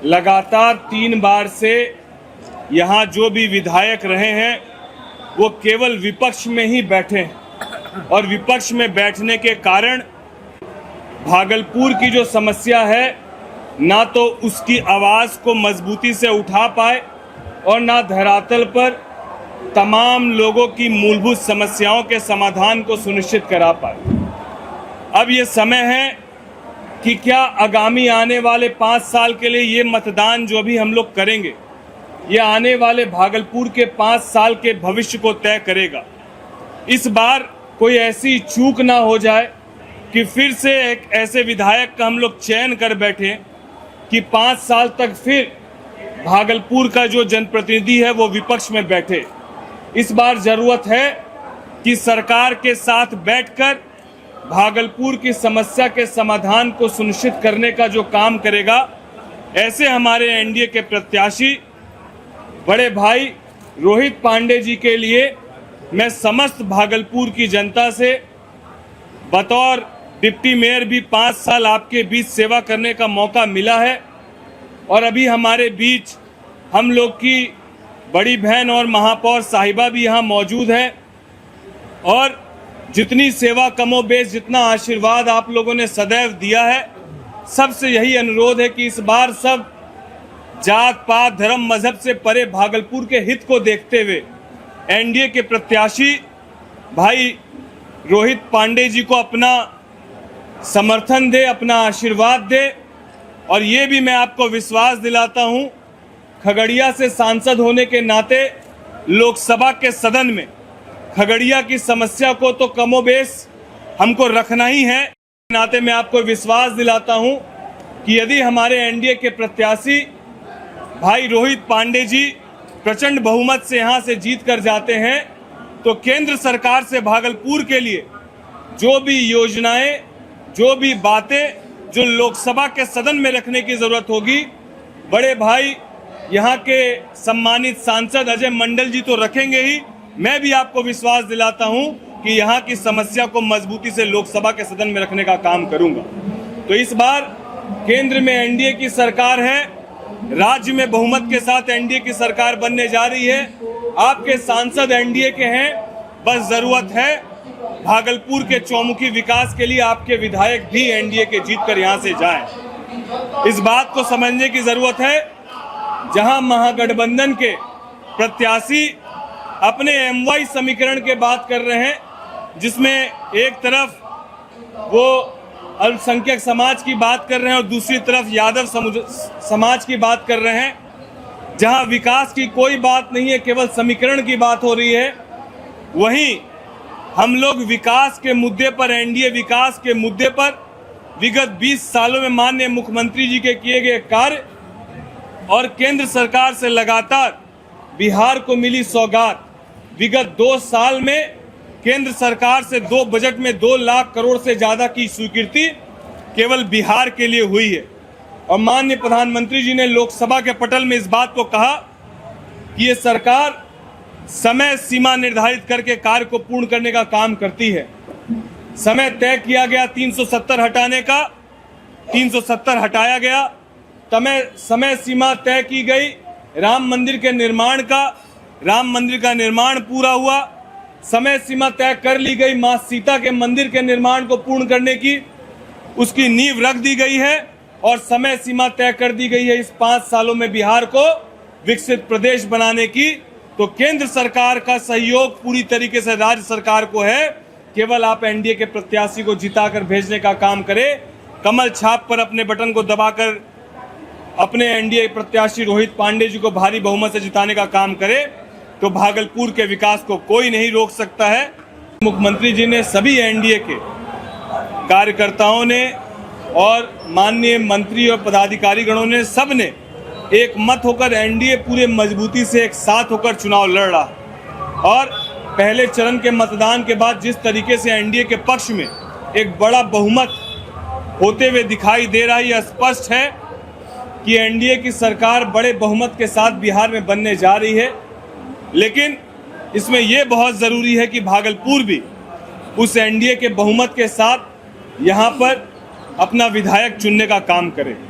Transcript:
लगातार 3 बार से यहाँ जो भी विधायक रहे हैं वो केवल विपक्ष में ही बैठे हैं और विपक्ष में बैठने के कारण भागलपुर की जो समस्या है ना तो उसकी आवाज़ को मजबूती से उठा पाए और ना धरातल पर तमाम लोगों की मूलभूत समस्याओं के समाधान को सुनिश्चित करा पाए। अब ये समय है कि क्या आगामी आने वाले 5 साल के लिए ये मतदान जो भी हम लोग करेंगे ये आने वाले भागलपुर के 5 साल के भविष्य को तय करेगा। इस बार कोई ऐसी चूक ना हो जाए कि फिर से एक ऐसे विधायक का हम लोग चयन कर बैठे कि 5 साल तक फिर भागलपुर का जो जनप्रतिनिधि है वो विपक्ष में बैठे। इस बार ज़रूरत है कि सरकार के साथ बैठकर भागलपुर की समस्या के समाधान को सुनिश्चित करने का जो काम करेगा, ऐसे हमारे एनडीए के प्रत्याशी बड़े भाई रोहित पांडे जी के लिए मैं समस्त भागलपुर की जनता से बतौर डिप्टी मेयर भी 5 साल आपके बीच सेवा करने का मौका मिला है और अभी हमारे बीच हम लोग की बड़ी बहन और महापौर साहिबा भी यहाँ मौजूद है और जितनी सेवा कमोबेश जितना आशीर्वाद आप लोगों ने सदैव दिया है, सबसे यही अनुरोध है कि इस बार सब जात पात धर्म मजहब से परे भागलपुर के हित को देखते हुए एनडीए के प्रत्याशी भाई रोहित पांडे जी को अपना समर्थन दे, अपना आशीर्वाद दे। और ये भी मैं आपको विश्वास दिलाता हूँ, खगड़िया से सांसद होने के नाते लोकसभा के सदन में खगड़िया की समस्या को तो कमोबेश हमको रखना ही है। नाते मैं आपको विश्वास दिलाता हूँ कि यदि हमारे एनडीए के प्रत्याशी भाई रोहित पांडे जी प्रचंड बहुमत से यहाँ से जीत कर जाते हैं तो केंद्र सरकार से भागलपुर के लिए जो भी योजनाएं, जो भी बातें जो लोकसभा के सदन में रखने की जरूरत होगी, बड़े भाई यहाँ के सम्मानित सांसद अजय मंडल जी तो रखेंगे ही। मैं भी आपको विश्वास दिलाता हूँ कि यहाँ की समस्या को मजबूती से लोकसभा के सदन में रखने का काम करूँगा। तो इस बार केंद्र में एनडीए की सरकार है, राज्य में बहुमत के साथ एनडीए की सरकार बनने जा रही है। आपके सांसद एनडीए के हैं, बस जरूरत है भागलपुर के चौमुखी विकास के लिए आपके विधायक भी एनडीए के जीत कर यहाँ से जाएं। इस बात को समझने की जरूरत है, जहां महागठबंधन के प्रत्याशी अपने एमवाई समीकरण के बात कर रहे हैं, जिसमें एक तरफ वो अल्पसंख्यक समाज की बात कर रहे हैं और दूसरी तरफ यादव समाज की बात कर रहे हैं, जहां विकास की कोई बात नहीं है, केवल समीकरण की बात हो रही है, वहीं हम लोग विकास के मुद्दे पर, एनडीए विकास के मुद्दे पर विगत 20 सालों में माननीय मुख्यमंत्री जी के किए गए कार्य और केंद्र सरकार से लगातार बिहार को मिली सौगात, विगत 2 साल में केंद्र सरकार से 2 बजट में 2 लाख करोड़ से ज़्यादा की स्वीकृति केवल बिहार के लिए हुई है। और माननीय प्रधानमंत्री जी ने लोकसभा के पटल में इस बात को कहा कि ये सरकार समय सीमा निर्धारित करके कार्य को पूर्ण करने का काम करती है। समय तय किया गया 370 हटाने का, 370 हटाया गया। समय सीमा तय की गई राम मंदिर के निर्माण का, राम मंदिर का निर्माण पूरा हुआ। समय सीमा तय कर ली गई मां सीता के मंदिर के निर्माण को पूर्ण करने की, उसकी नींव रख दी गई है और समय सीमा तय कर दी गई है इस 5 सालों में बिहार को विकसित प्रदेश बनाने की। तो केंद्र सरकार का सहयोग पूरी तरीके से राज्य सरकार को है, केवल आप एनडीए के प्रत्याशी को जिताकर भेजने का काम करें, कमल छाप पर अपने बटन को दबाकर अपने एनडीए प्रत्याशी रोहित पांडे जी को भारी बहुमत से जिताने का काम करें, तो भागलपुर के विकास को कोई नहीं रोक सकता है। मुख्यमंत्री जी ने सभी एनडीए के कार्यकर्ताओं ने और माननीय मंत्री और पदाधिकारी गणों ने, सब ने एक मत होकर एनडीए पूरे मजबूती से एक साथ होकर चुनाव लड़ रहा। और पहले चरण के मतदान के बाद जिस तरीके से एनडीए के पक्ष में एक बड़ा बहुमत होते हुए दिखाई दे रहा है, यह स्पष्ट है कि एनडीए की सरकार बड़े बहुमत के साथ बिहार में बनने जा रही है। लेकिन इसमें यह बहुत ज़रूरी है कि भागलपुर भी उस एनडीए के बहुमत के साथ यहाँ पर अपना विधायक चुनने का काम करे।